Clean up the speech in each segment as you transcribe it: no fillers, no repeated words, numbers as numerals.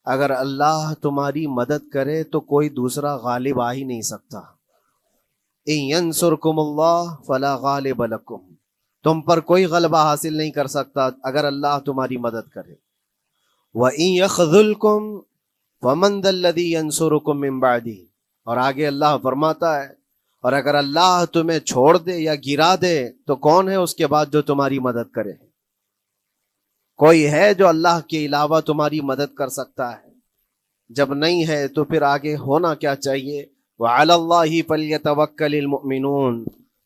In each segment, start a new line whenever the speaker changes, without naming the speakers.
اگر اللہ تمہاری مدد کرے تو کوئی دوسرا غالب آ ہی نہیں سکتا. ان ینصرکم اللہ فلا غالب لکم، تم پر کوئی غلبہ حاصل نہیں کر سکتا اگر اللہ تمہاری مدد کرے. وَإِن يَخْذُلْكُمْ فَمَنْ ذَا الَّذِي يَنْصُرُكُمْ مِنْ بَعْدِهِ، اور آگے اللہ فرماتا ہے اور اگر اللہ تمہیں چھوڑ دے یا گرا دے تو کون ہے اس کے بعد جو تمہاری مدد کرے؟ کوئی ہے جو اللہ کے علاوہ تمہاری مدد کر سکتا ہے؟ جب نہیں ہے تو پھر آگے ہونا کیا چاہیے؟ وَعَلَى اللَّهِ فَلْيَتَوَكَّلِ الْمُؤْمِنُونَ،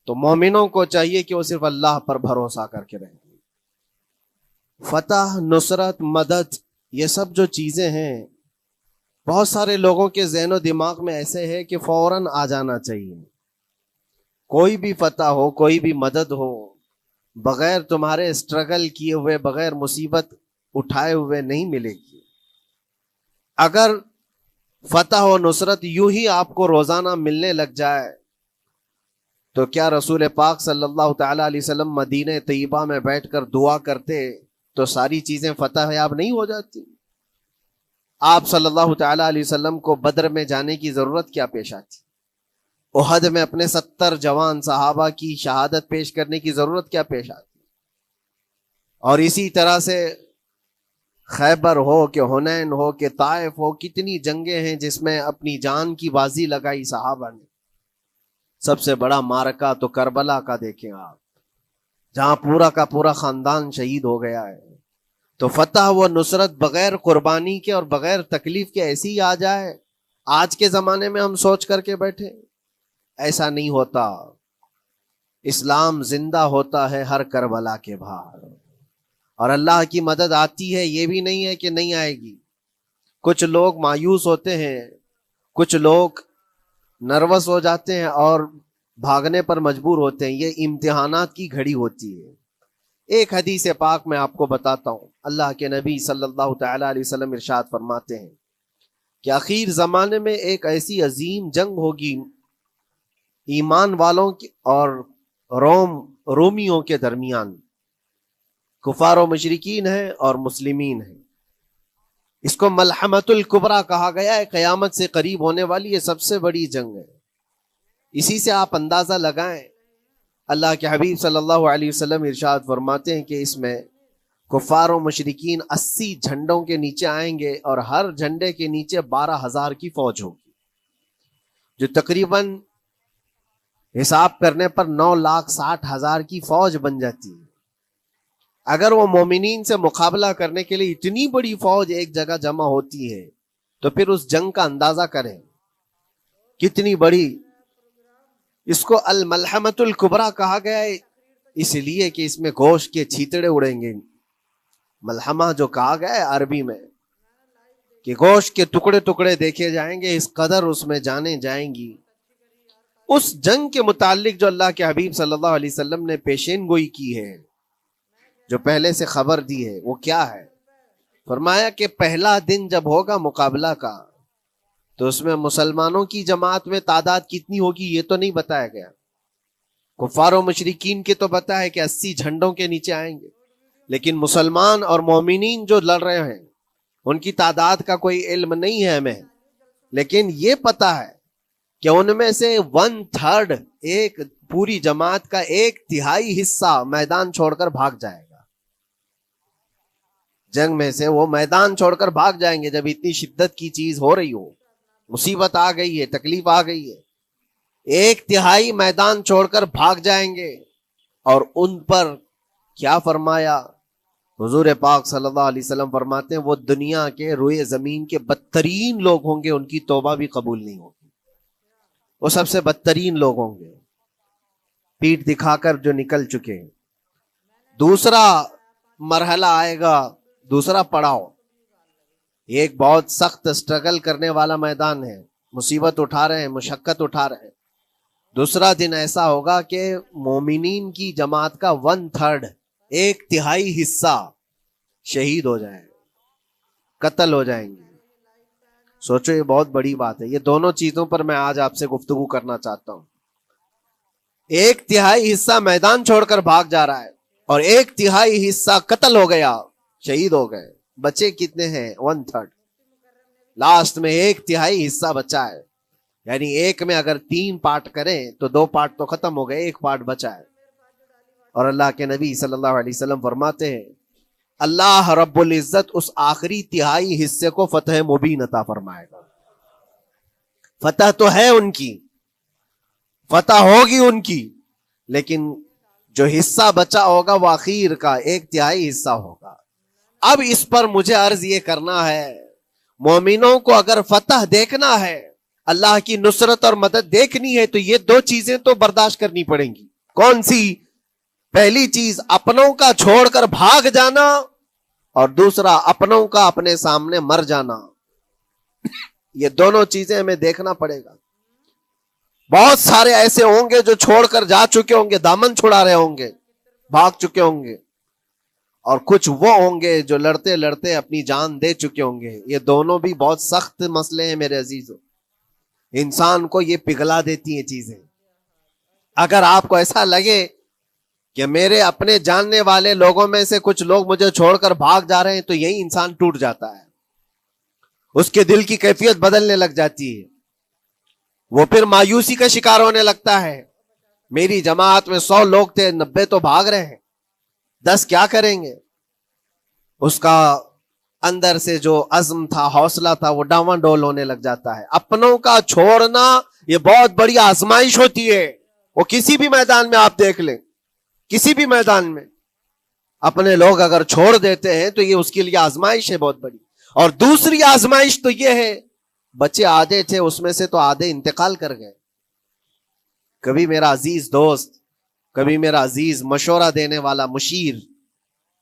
تو مومنوں کو چاہیے کہ وہ صرف اللہ پر بھروسہ کر کے رہیں. فتح، نصرت، مدد، یہ سب جو چیزیں ہیں بہت سارے لوگوں کے ذہن و دماغ میں ایسے ہے کہ فوراً آ جانا چاہیے. کوئی بھی فتح ہو، کوئی بھی مدد ہو، بغیر تمہارے اسٹرگل کیے ہوئے، بغیر مصیبت اٹھائے ہوئے نہیں ملے گی. اگر فتح و نصرت یوں ہی آپ کو روزانہ ملنے لگ جائے تو کیا رسول پاک صلی اللہ تعالی علیہ وسلم مدینہ طیبہ میں بیٹھ کر دعا کرتے تو ساری چیزیں فتح یاب نہیں ہو جاتی؟ آپ صلی اللہ تعالی علیہ وسلم کو بدر میں جانے کی ضرورت کیا پیش آتی؟ احد میں اپنے 70 جوان صحابہ کی شہادت پیش کرنے کی ضرورت کیا پیش آتی؟ اور اسی طرح سے خیبر ہو کہ حنین ہو کہ طائف ہو، کتنی جنگیں ہیں جس میں اپنی جان کی بازی لگائی صحابہ نے. سب سے بڑا معرکہ تو کربلا کا دیکھیں آپ، جہاں پورا کا پورا خاندان شہید ہو گیا ہے. تو فتح و نصرت بغیر قربانی کے اور بغیر تکلیف کے ایسی ہی آ جائے؟ آج کے زمانے میں ہم سوچ کر کے بیٹھے، ایسا نہیں ہوتا. اسلام زندہ ہوتا ہے ہر کربلا کے باہر، اور اللہ کی مدد آتی ہے، یہ بھی نہیں ہے کہ نہیں آئے گی. کچھ لوگ مایوس ہوتے ہیں، کچھ لوگ نروس ہو جاتے ہیں اور بھاگنے پر مجبور ہوتے ہیں. یہ امتحانات کی گھڑی ہوتی ہے. ایک حدیث پاک میں آپ کو بتاتا ہوں. اللہ کے نبی صلی اللہ تعالی علیہ وسلم ارشاد فرماتے ہیں کہ آخر زمانے میں ایک ایسی عظیم جنگ ہوگی ایمان والوں کی اور رومیوں کے درمیان. کفار و مشرکین ہیں اور مسلمین ہیں. اس کو ملحمۃ الکبریٰ کہا گیا ہے. قیامت سے قریب ہونے والی یہ سب سے بڑی جنگ ہے. اسی سے آپ اندازہ لگائیں. اللہ کے حبیب صلی اللہ علیہ وسلم ارشاد فرماتے ہیں کہ اس میں کفار و مشرکین 80 جھنڈوں کے نیچے آئیں گے اور ہر جھنڈے کے نیچے 12,000 کی فوج ہوگی، جو تقریباً حساب کرنے پر 9,60,000 کی فوج بن جاتی ہے. اگر وہ مومنین سے مقابلہ کرنے کے لیے اتنی بڑی فوج ایک جگہ جمع ہوتی ہے تو پھر اس جنگ کا اندازہ کریں کتنی بڑی. اس کو الملحمۃ الکبریٰ کہا گیا ہے اس لیے کہ اس میں گوشت کے چھیتڑے اڑیں گے. ملحمہ جو کہا گیا ہے عربی میں کہ گوشت کے ٹکڑے ٹکڑے دیکھے جائیں گے، اس قدر اس میں جانے جائیں گی. اس جنگ کے متعلق جو اللہ کے حبیب صلی اللہ علیہ وسلم نے پیشین گوئی کی ہے، جو پہلے سے خبر دی ہے، وہ کیا ہے؟ فرمایا کہ پہلا دن جب ہوگا مقابلہ کا تو اس میں مسلمانوں کی جماعت میں تعداد کتنی ہوگی یہ تو نہیں بتایا گیا. کفار و مشرکین کے تو بتا ہے کہ 80 جھنڈوں کے نیچے آئیں گے، لیکن مسلمان اور مومنین جو لڑ رہے ہیں ان کی تعداد کا کوئی علم نہیں ہے ہمیں. لیکن یہ پتا ہے کہ ان میں سے 1/3 ایک پوری جماعت کا 1/3 حصہ میدان چھوڑ کر بھاگ جائے گا. جنگ میں سے وہ میدان چھوڑ کر بھاگ جائیں گے. جب اتنی شدت کی چیز ہو رہی ہو، مصیبت آ گئی ہے، تکلیف آ گئی ہے، 1/3 میدان چھوڑ کر بھاگ جائیں گے. اور ان پر کیا فرمایا حضور پاک صلی اللہ علیہ وسلم؟ فرماتے ہیں وہ دنیا کے روئے زمین کے بدترین لوگ ہوں گے، ان کی توبہ بھی قبول نہیں ہوگی. وہ سب سے بدترین لوگ ہوں گے، پیٹھ دکھا کر جو نکل چکے. دوسرا مرحلہ آئے گا، دوسرا پڑاؤ. ایک بہت سخت سٹرگل کرنے والا میدان ہے، مصیبت اٹھا رہے ہیں، مشقت اٹھا رہے ہیں. دوسرا دن ایسا ہوگا کہ مومنین کی جماعت کا 1/3 1/3 حصہ شہید ہو جائیں، قتل ہو جائیں گے. سوچو یہ بہت بڑی بات ہے. یہ دونوں چیزوں پر میں آج آپ سے گفتگو کرنا چاہتا ہوں. 1/3 حصہ میدان چھوڑ کر بھاگ جا رہا ہے اور 1/3 حصہ قتل ہو گیا، شہید ہو گئے. بچے کتنے ہیں؟ 1/3. لاسٹ میں 1/3 حصہ بچا ہے، یعنی ایک میں اگر 3 پارٹ کریں تو 2 پارٹ تو ختم ہو گئے، 1 پارٹ بچا ہے۔ اور اللہ کے نبی صلی اللہ علیہ وسلم فرماتے ہیں اللہ رب العزت اس آخری 1/3 حصے کو فتح مبین عطا فرمائے گا۔ فتح تو ہے ان کی، فتح ہوگی ان کی، لیکن جو حصہ بچا ہوگا وہ آخر کا 1/3 حصہ ہوگا۔ اب اس پر مجھے عرض یہ کرنا ہے، مومنوں کو اگر فتح دیکھنا ہے، اللہ کی نصرت اور مدد دیکھنی ہے، تو یہ 2 چیزیں تو برداشت کرنی پڑیں گی۔ کون سی؟ پہلی چیز اپنوں کا چھوڑ کر بھاگ جانا، اور دوسرا اپنوں کا اپنے سامنے مر جانا۔ یہ دونوں چیزیں ہمیں دیکھنا پڑے گا۔ بہت سارے ایسے ہوں گے جو چھوڑ کر جا چکے ہوں گے، دامن چھڑا رہے ہوں گے، بھاگ چکے ہوں گے، اور کچھ وہ ہوں گے جو لڑتے لڑتے اپنی جان دے چکے ہوں گے۔ یہ دونوں بھی بہت سخت مسئلے ہیں میرے عزیزو، انسان کو یہ پگھلا دیتی ہیں چیزیں۔ اگر آپ کو ایسا لگے کہ میرے اپنے جاننے والے لوگوں میں سے کچھ لوگ مجھے چھوڑ کر بھاگ جا رہے ہیں، تو یہی انسان ٹوٹ جاتا ہے، اس کے دل کی کیفیت بدلنے لگ جاتی ہے، وہ پھر مایوسی کا شکار ہونے لگتا ہے۔ میری جماعت میں 100 لوگ تھے، 90 تو بھاگ رہے ہیں، 10 کیا کریں گے؟ اس کا اندر سے جو عزم تھا، حوصلہ تھا، وہ ڈاواں ڈول ہونے لگ جاتا ہے۔ اپنوں کا چھوڑنا یہ بہت بڑی آزمائش ہوتی ہے، وہ کسی بھی میدان میں آپ دیکھ لیں، کسی بھی میدان میں اپنے لوگ اگر چھوڑ دیتے ہیں تو یہ اس کے لیے آزمائش ہے بہت بڑی۔ اور دوسری آزمائش تو یہ ہے، بچے آدھے تھے، اس میں سے تو آدھے انتقال کر گئے۔ کبھی میرا عزیز دوست، کبھی میرا عزیز مشورہ دینے والا مشیر،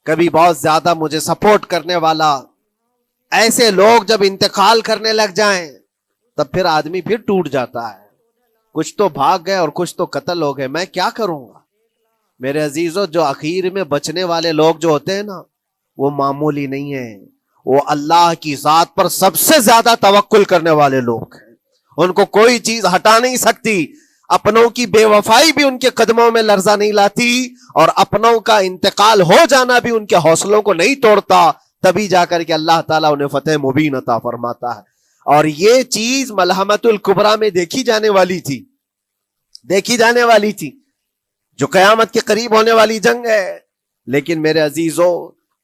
کبھی بہت زیادہ مجھے سپورٹ کرنے والا، ایسے لوگ جب انتقال کرنے لگ جائیں تب پھر آدمی پھر ٹوٹ جاتا ہے۔ کچھ تو بھاگ گئے اور کچھ تو قتل ہو گئے، میں کیا کروں گا؟ میرے عزیزو، جو اخیر میں بچنے والے لوگ جو ہوتے ہیں نا، وہ معمولی نہیں ہیں، وہ اللہ کی ذات پر سب سے زیادہ توکل کرنے والے لوگ ہیں، ان کو کوئی چیز ہٹا نہیں سکتی۔ اپنوں کی بے وفائی بھی ان کے قدموں میں لرزہ نہیں لاتی، اور اپنوں کا انتقال ہو جانا بھی ان کے حوصلوں کو نہیں توڑتا، تبھی جا کر کے اللہ تعالیٰ انہیں فتح مبین عطا فرماتا ہے۔ اور یہ چیز ملحمت الکبریٰ میں دیکھی جانے والی تھی، دیکھی جانے والی تھی، جو قیامت کے قریب ہونے والی جنگ ہے۔ لیکن میرے عزیزو،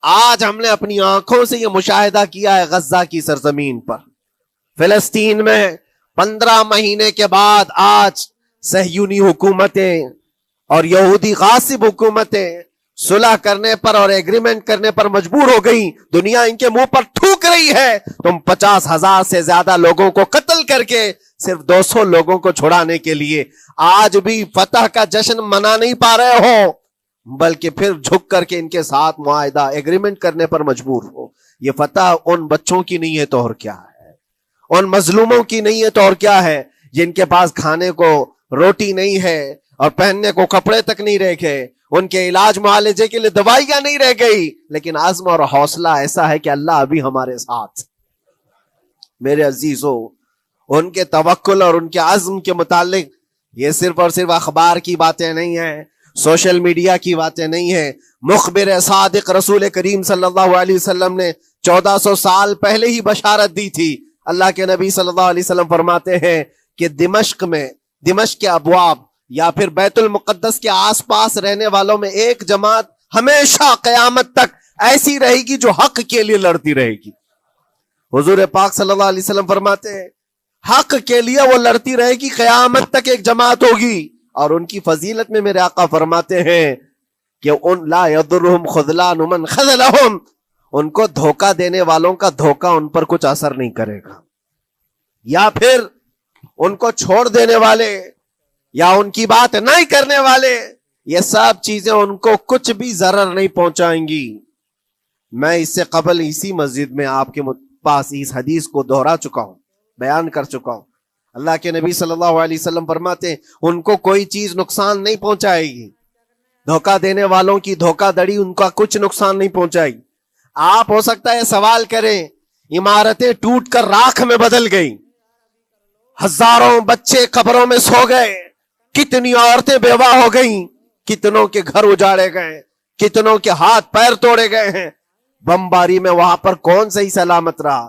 آج ہم نے اپنی آنکھوں سے یہ مشاہدہ کیا ہے، غزہ کی سرزمین پر، فلسطین میں 15 مہینے کے بعد آج صہیونی حکومتیں اور یہودی غاصب حکومتیں صلح کرنے پر اور ایگریمنٹ کرنے پر مجبور ہو گئی۔ دنیا ان کے منہ پر تھوک رہی ہے، تم 50,000 سے زیادہ لوگوں کو قتل کر کے صرف 200 لوگوں کو چھڑانے کے لیے آج بھی فتح کا جشن منا نہیں پا رہے ہو، بلکہ پھر جھک کر کے ان کے ساتھ معاہدہ ایگریمنٹ کرنے پر مجبور ہو۔ یہ فتح ان بچوں کی نہیں ہے تو اور کیا ہے، ان مظلوموں کی نہیں ہے تو اور کیا ہے، جن کے پاس کھانے کو روٹی نہیں ہے اور پہننے کو کپڑے تک نہیں رہ گئے، ان کے علاج معالجے کے لیے دوائیاں نہیں رہ گئی، لیکن عزم اور حوصلہ ایسا ہے کہ اللہ ابھی ہمارے ساتھ۔ میرے عزیزو، ان کے توکل اور ان کے عزم کے متعلق یہ صرف اور صرف اخبار کی باتیں نہیں ہیں، سوشل میڈیا کی باتیں نہیں ہیں۔ مخبر صادق رسول کریم صلی اللہ علیہ وسلم نے 1400 سال پہلے ہی بشارت دی تھی۔ اللہ کے نبی صلی اللہ علیہ وسلم فرماتے ہیں کہ دمشق کے ابواب یا پھر بیت المقدس کے آس پاس رہنے والوں میں ایک جماعت ہمیشہ قیامت تک ایسی رہے گی جو حق کے لیے لڑتی رہے گی۔ حضور پاک صلی اللہ علیہ وسلم فرماتے ہیں حق کے لیے وہ لڑتی رہے گی، قیامت تک ایک جماعت ہوگی۔ اور ان کی فضیلت میں میرے آقا فرماتے ہیں کہ ان لا یضرهم خذلان من خذلهم، ان کو دھوکہ دینے والوں کا دھوکہ ان پر کچھ اثر نہیں کرے گا، یا پھر ان کو چھوڑ دینے والے یا ان کی بات نہیں کرنے والے، یہ سب چیزیں ان کو کچھ بھی ضرر نہیں پہنچائیں گی۔ میں اس سے قبل اسی مسجد میں آپ کے پاس اس حدیث کو دہرا چکا ہوں، بیان کر چکا ہوں۔ اللہ کے نبی صلی اللہ علیہ وسلم فرماتے ہیں ان کو کوئی چیز نقصان نہیں پہنچائے گی، دھوکہ دینے والوں کی دھوکہ دڑی ان کا کچھ نقصان نہیں پہنچائے گی۔ آپ ہو سکتا ہے سوال کریں، عمارتیں ٹوٹ کر راکھ میں بدل گئی، ہزاروں بچے قبروں میں سو گئے، کتنی عورتیں بیوہ ہو گئیں، کتنوں کے گھر اجاڑے گئے، کتنوں کے ہاتھ پیر توڑے گئے ہیں، بمباری میں وہاں پر کون صحیح سلامت رہا؟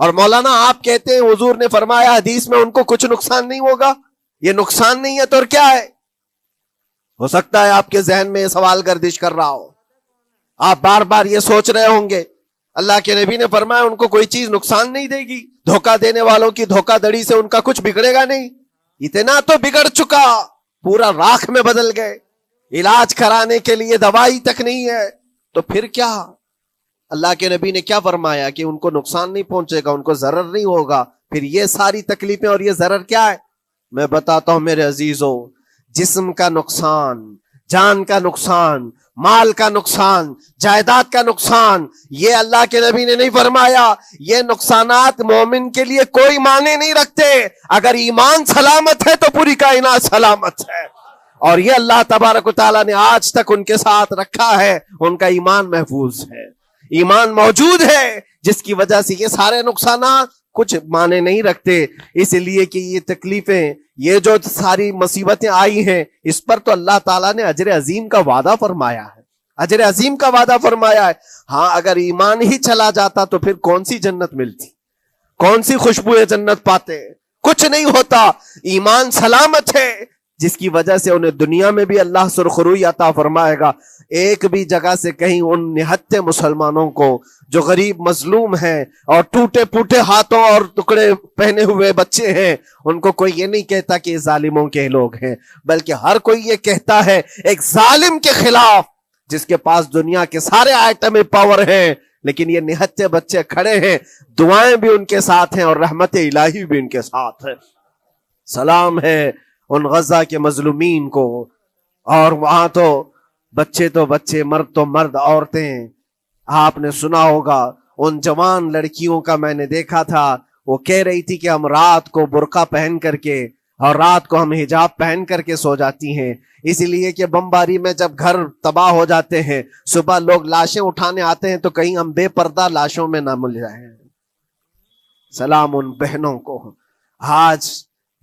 اور مولانا آپ کہتے ہیں حضور نے فرمایا حدیث میں ان کو کچھ نقصان نہیں ہوگا. یہ نقصان نہیں ہے تو اور کیا ہے؟ ہو سکتا ہے آپ کے ذہن میں یہ سوال گردش کر رہا ہو، آپ بار بار یہ سوچ رہے ہوں گے اللہ کے نبی نے فرمایا ان کو کوئی چیز نقصان نہیں دے گی، دھوکہ دینے والوں کی دھوکہ دڑی سے ان کا کچھ بگڑے گا نہیں. اتنا تو بگڑ چکا، پورا راکھ میں بدل گئے، علاج کرانے کے لیے دوائی تک نہیں ہے، تو پھر کیا؟ اللہ کے نبی نے کیا فرمایا کہ ان کو نقصان نہیں پہنچے گا، ان کو ضرر نہیں ہوگا. پھر یہ ساری تکلیفیں اور یہ ضرر کیا ہے؟ میں بتاتا ہوں میرے عزیزو، جسم کا نقصان، جان کا نقصان، مال کا نقصان، جائیداد کا نقصان، یہ اللہ کے نبی نے نہیں فرمایا. یہ نقصانات مومن کے لیے کوئی معنی نہیں رکھتے. اگر ایمان سلامت ہے تو پوری کائنات سلامت ہے، اور یہ اللہ تبارک و تعالیٰ نے آج تک ان کے ساتھ رکھا ہے. ان کا ایمان محفوظ ہے، ایمان موجود ہے، جس کی وجہ سے یہ سارے نقصانات کچھ معنی نہیں رکھتے. اس لیے کہ یہ تکلیفیں، یہ جو ساری مصیبتیں آئی ہیں، اس پر تو اللہ تعالیٰ نے اجر عظیم کا وعدہ فرمایا ہے، اجر عظیم کا وعدہ فرمایا ہے. ہاں اگر ایمان ہی چلا جاتا تو پھر کون سی جنت ملتی، کون سی خوشبوئیں جنت پاتے؟ کچھ نہیں ہوتا. ایمان سلامت ہے، جس کی وجہ سے انہیں دنیا میں بھی اللہ سرخروئی عطا فرمائے گا. ایک بھی جگہ سے کہیں ان نہتے مسلمانوں کو جو غریب مظلوم ہیں اور ٹوٹے پوٹے ہاتھوں اور ٹکڑے پہنے ہوئے بچے ہیں، ان کو کوئی یہ نہیں کہتا کہ یہ ظالموں کے لوگ ہیں، بلکہ ہر کوئی یہ کہتا ہے ایک ظالم کے خلاف جس کے پاس دنیا کے سارے آئٹم پاور ہیں، لیکن یہ نہتے بچے کھڑے ہیں، دعائیں بھی ان کے ساتھ ہیں اور رحمت الہی بھی ان کے ساتھ ہے. سلام ہے ان غزہ کے مظلومین کو. اور وہاں تو بچے، مرد تو مرد، عورتیں. آپ نے سنا ہوگا ان جوان لڑکیوں کا، میں نے دیکھا تھا، وہ کہہ رہی تھی کہ ہم رات کو برقع پہن کر کے اور رات کو ہم حجاب پہن کر کے سو جاتی ہیں، اس لیے کہ بمباری میں جب گھر تباہ ہو جاتے ہیں، صبح لوگ لاشیں اٹھانے آتے ہیں تو کہیں ہم بے پردہ لاشوں میں نہ مل جائیں. سلام ان بہنوں کو. آج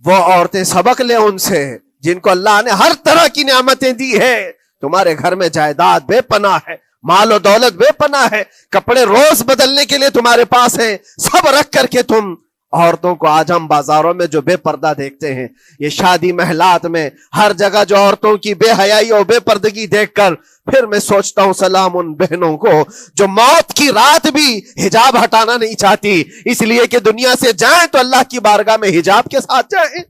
وہ عورتیں سبق لیں ان سے جن کو اللہ نے ہر طرح کی نعمتیں دی ہے. تمہارے گھر میں جائیداد بے پناہ ہے، مال و دولت بے پناہ ہے، کپڑے روز بدلنے کے لیے تمہارے پاس ہیں، سب رکھ کر کے تم عورتوں کو آج ہم بازاروں میں جو بے پردہ دیکھتے ہیں، یہ شادی محلات میں ہر جگہ جو عورتوں کی بے حیائی اور بے پردگی دیکھ کر پھر میں سوچتا ہوں سلام ان بہنوں کو جو موت کی رات بھی حجاب ہٹانا نہیں چاہتی، اس لیے کہ دنیا سے جائیں تو اللہ کی بارگاہ میں حجاب کے ساتھ جائیں.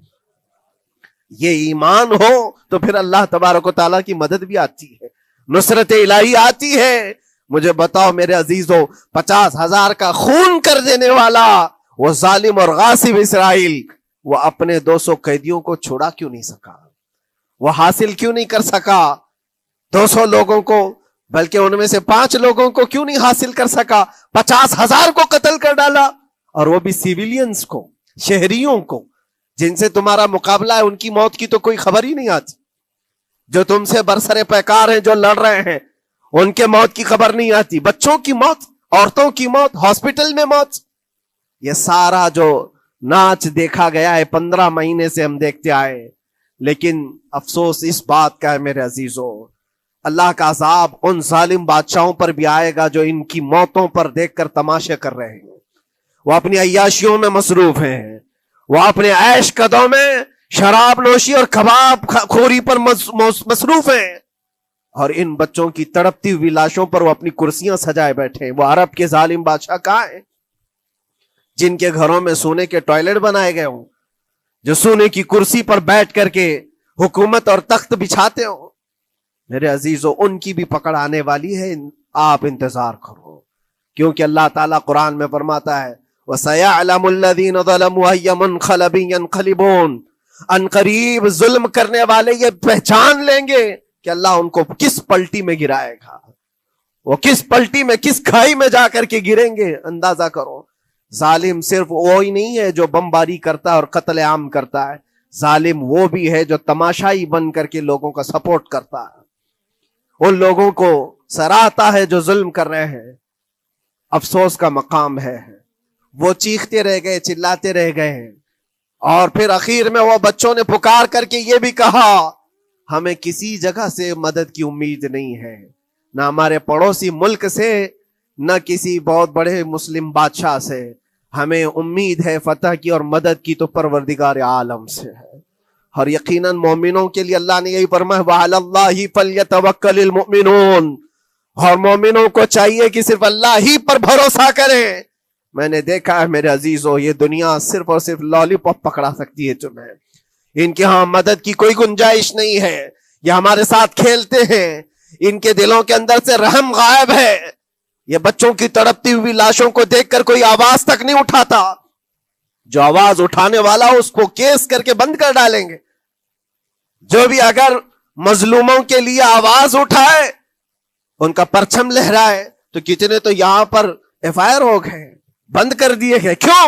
یہ ایمان ہو تو پھر اللہ تبارک و تعالیٰ کی مدد بھی آتی ہے، نصرت الہی آتی ہے. مجھے بتاؤ میرے عزیزو، 50,000 کا خون کر دینے والا وہ ظالم اور غاصب اسرائیل، وہ اپنے 200 قیدیوں کو چھوڑا کیوں نہیں سکا؟ وہ حاصل کیوں نہیں کر سکا 200 لوگوں کو؟ بلکہ ان میں سے 5 لوگوں کو کیوں نہیں حاصل کر سکا؟ 50,000 کو قتل کر ڈالا، اور وہ بھی سیویلینز کو، شہریوں کو جن سے تمہارا مقابلہ ہے، ان کی موت کی تو کوئی خبر ہی نہیں آتی. جو تم سے برسر پیکار ہیں، جو لڑ رہے ہیں، ان کے موت کی خبر نہیں آتی. بچوں کی موت، عورتوں کی موت، ہاسپٹل میں موت، یہ سارا جو ناچ دیکھا گیا ہے 15 مہینے سے ہم دیکھتے آئے. لیکن افسوس اس بات کا ہے میرے عزیزو، اللہ کا عذاب ان ظالم بادشاہوں پر بھی آئے گا جو ان کی موتوں پر دیکھ کر تماشے کر رہے ہیں. وہ اپنی عیاشیوں میں مصروف ہیں، وہ اپنے عیش قدوں میں شراب نوشی اور کباب خوری پر مصروف ہیں، اور ان بچوں کی تڑپتی ہوئی لاشوں پر وہ اپنی کرسیاں سجائے بیٹھے ہیں. وہ عرب کے ظالم بادشاہ کہاں ہیں جن کے گھروں میں سونے کے ٹوائلٹ بنائے گئے ہوں، جو سونے کی کرسی پر بیٹھ کر کے حکومت اور تخت بچھاتے ہوں؟ میرے عزیزو، ان کی بھی پکڑ آنے والی ہے، آپ انتظار کرو. کیونکہ اللہ تعالیٰ قرآن میں فرماتا ہے وَسَيَعْلَمُ الَّذِينَ ظَلَمُوا أَيَّ مُنْقَلَبٍ يَنْقَلِبُونَ. ان قریب ظلم کرنے والے یہ پہچان لیں گے کہ اللہ ان کو کس پلٹی میں گرائے گا، وہ کس پلٹی میں، کس کھائی میں جا کر کے گریں گے. اندازہ کرو، ظالم صرف وہی نہیں ہے جو بمباری کرتا ہے اور قتل عام کرتا ہے، ظالم وہ بھی ہے جو تماشائی بن کر کے لوگوں کا سپورٹ کرتا ہے، ان لوگوں کو سراہتا ہے جو ظلم کر رہے ہیں. افسوس کا مقام ہے، وہ چیختے رہ گئے، چلاتے رہ گئے ہیں، اور پھر اخیر میں وہ بچوں نے پکار کر کے یہ بھی کہا ہمیں کسی جگہ سے مدد کی امید نہیں ہے، نہ ہمارے پڑوسی ملک سے، نہ کسی بہت بڑے مسلم بادشاہ سے، ہمیں امید ہے فتح کی اور مدد کی تو پروردگار عالم سے ہے۔ اور یقیناً مومنوں کے لیے اللہ نے یہی فرمایا وَعَلَى اللَّهِ فَلْيَتَوَكَّلِ الْمُؤْمِنُونَ، اور مومنوں کو چاہیے کہ صرف اللہ ہی پر بھروسہ کریں۔ میں نے دیکھا ہے میرے عزیزو، یہ دنیا صرف اور صرف لالی پاپ پکڑا سکتی ہے تمہیں، ان کے ہاں مدد کی کوئی گنجائش نہیں ہے۔ یہ ہمارے ساتھ کھیلتے ہیں، ان کے دلوں کے اندر سے رحم غائب ہے۔ یہ بچوں کی تڑپتی ہوئی لاشوں کو دیکھ کر کوئی آواز تک نہیں اٹھاتا، جو آواز اٹھانے والا اس کو کیس کر کے بند کر ڈالیں گے۔ جو بھی اگر مظلوموں کے لیے آواز اٹھائے، ان کا پرچم لہرائے، تو کتنے تو یہاں پر FIR ہو گئے، بند کر دیے گئے۔ کیوں؟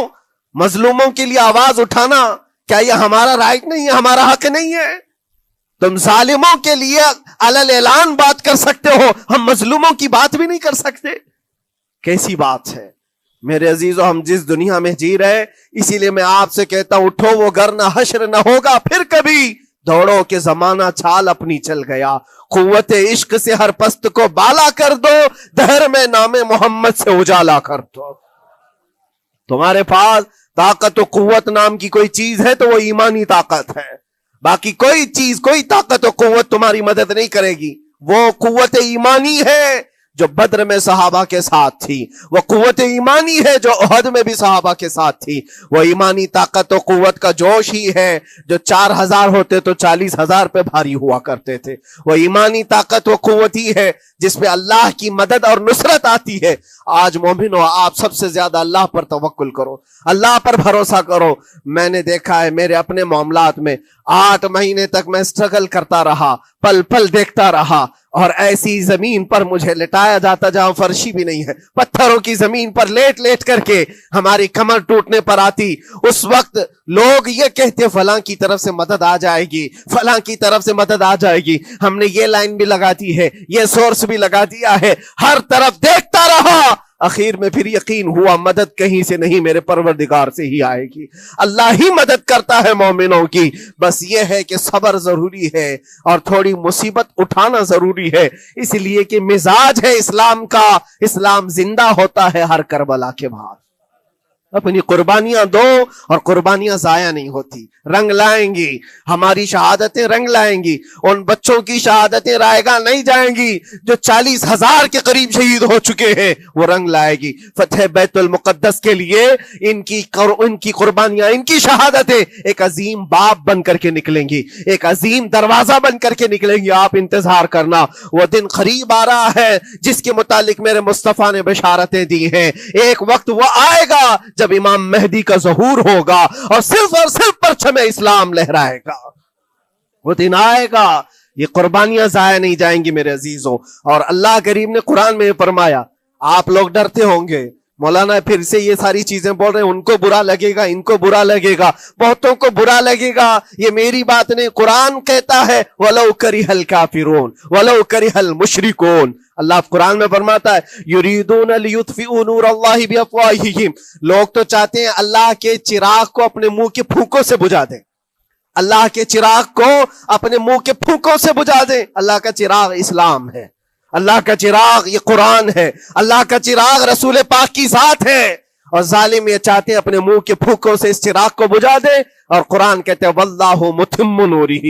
مظلوموں کے لیے آواز اٹھانا کیا یہ ہمارا رائٹ نہیں ہے، ہمارا حق نہیں ہے؟ تم ظالموں کے لیے علل اعلان بات کر سکتے ہو، ہم مظلوموں کی بات بھی نہیں کر سکتے؟ کیسی بات ہے میرے عزیزو؟ ہم جس دنیا میں جی رہے، اسی لیے میں آپ سے کہتا ہوں اٹھو وہ گر نہ حشر نہ ہوگا پھر کبھی، دوڑو کہ زمانہ چھال اپنی چل گیا، قوت عشق سے ہر پست کو بالا کر دو، دہر میں نام محمد سے اجالا کر دو۔ تمہارے پاس طاقت و قوت نام کی کوئی چیز ہے تو وہ ایمانی طاقت ہے، باقی کوئی چیز، کوئی طاقت و قوت تمہاری مدد نہیں کرے گی۔ وہ قوت ایمانی ہے جو بدر میں صحابہ کے ساتھ تھی، وہ قوت ایمانی ہے جو احد میں بھی صحابہ کے ساتھ تھی، وہ ایمانی طاقت و قوت کا جوش ہی ہے جو 4000 ہوتے تو 40,000 پہ بھاری ہوا کرتے تھے، وہ ایمانی طاقت و قوت ہی ہے جس پہ اللہ کی مدد اور نصرت آتی ہے۔ آج مومنو، آپ سب سے زیادہ اللہ پر توکل کرو، اللہ پر بھروسہ کرو۔ میں نے دیکھا ہے میرے اپنے معاملات میں 8 مہینے تک میں سٹرگل کرتا رہا، پل پل دیکھتا رہا، اور ایسی زمین پر مجھے لٹایا جاتا جہاں فرشی بھی نہیں ہے، پتھروں کی زمین پر لیٹ لیٹ کر کے ہماری کمر ٹوٹنے پر آتی۔ اس وقت لوگ یہ کہتے فلاں کی طرف سے مدد آ جائے گی، فلاں کی طرف سے مدد آ جائے گی، ہم نے یہ لائن بھی لگا دی ہے، یہ سورس بھی لگا دیا ہے، ہر طرف دیکھتا رہا، اخیر میں پھر یقین ہوا مدد کہیں سے نہیں، میرے پروردگار سے ہی آئے گی۔ اللہ ہی مدد کرتا ہے مومنوں کی، بس یہ ہے کہ صبر ضروری ہے اور تھوڑی مصیبت اٹھانا ضروری ہے، اس لیے کہ مزاج ہے اسلام کا، اسلام زندہ ہوتا ہے ہر کربلا کے بعد۔ اپنی قربانیاں دو اور قربانیاں ضائع نہیں ہوتی، رنگ لائیں گی، ہماری شہادتیں رنگ لائیں گی، ان بچوں کی شہادتیں رائے گاہ نہیں جائیں گی جو 40,000 کے قریب شہید ہو چکے ہیں، وہ رنگ لائے گی۔ فتح بیت المقدس کے لیے ان کی قربانیاں، ان کی شہادتیں ایک عظیم باب بن کر کے نکلیں گی، ایک عظیم دروازہ بن کر کے نکلیں گی۔ آپ انتظار کرنا، وہ دن قریب آ رہا ہے جس کے متعلق میرے مصطفیٰ نے بشارتیں دی ہیں۔ ایک وقت وہ آئے گا جب امام مہدی کا ظہور ہوگا اور صرف پرچم اسلام لہرائے گا، وہ دن آئے گا، یہ قربانیاں ضائع نہیں جائیں گی میرے عزیزوں۔ اور اللہ کریم نے قرآن میں فرمایا، آپ لوگ ڈرتے ہوں گے مولانا پھر سے یہ ساری چیزیں بول رہے ہیں، ان کو برا لگے گا، ان کو برا لگے گا، بہتوں کو برا لگے گا، یہ میری بات نہیں، قرآن کہتا ہے وَلَوْ كَرِهَ الْكَافِرُونَ وَلَوْ كَرِهَ الْمُشْرِكُونَ۔ اللہ قرآن میں فرماتا ہے یریدون لیطفئوا نور اللہ بافواہہم، لوگ تو چاہتے ہیں اللہ کے چراغ کو اپنے منہ کے پھونکوں سے بجھا دیں، اللہ کے چراغ کو اپنے منہ کے پھونکوں سے بجھا دیں۔ اللہ کا چراغ اسلام ہے، اللہ کا چراغ یہ قرآن ہے، اللہ کا چراغ رسول پاک کی ذات ہے، اور ظالم یہ چاہتے ہیں اپنے منہ کے پھونکوں سے اس چراغ کو بجھا دیں، اور قرآن کہتے ہیں واللہ متم نورہ،